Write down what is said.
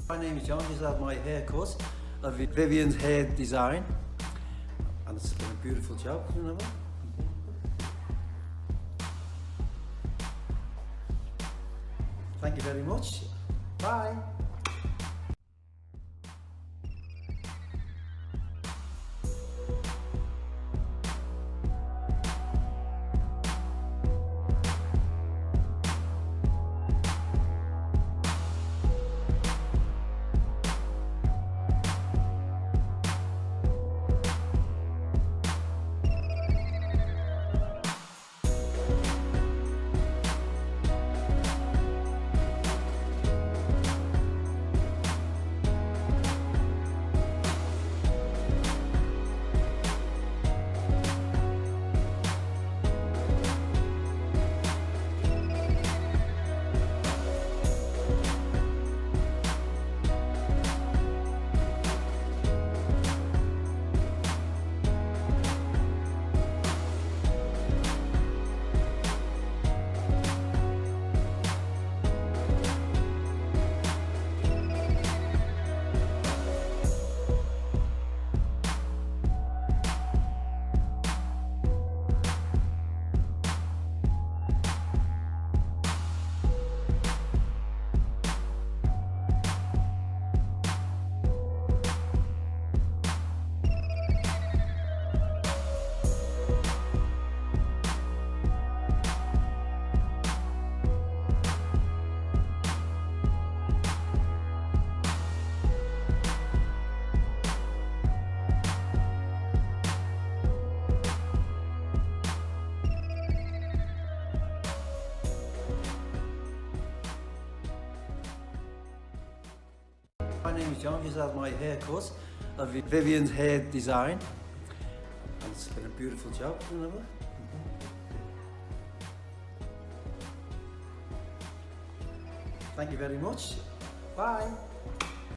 My name is John. Just had my hair cut of Vivian's hair design, and it's been a beautiful job. You know what? Thank you very much. Bye. My name is John. Just had my hair cut of Vivian's hair design, and it's been a beautiful job. You know what? Thank you very much. Bye.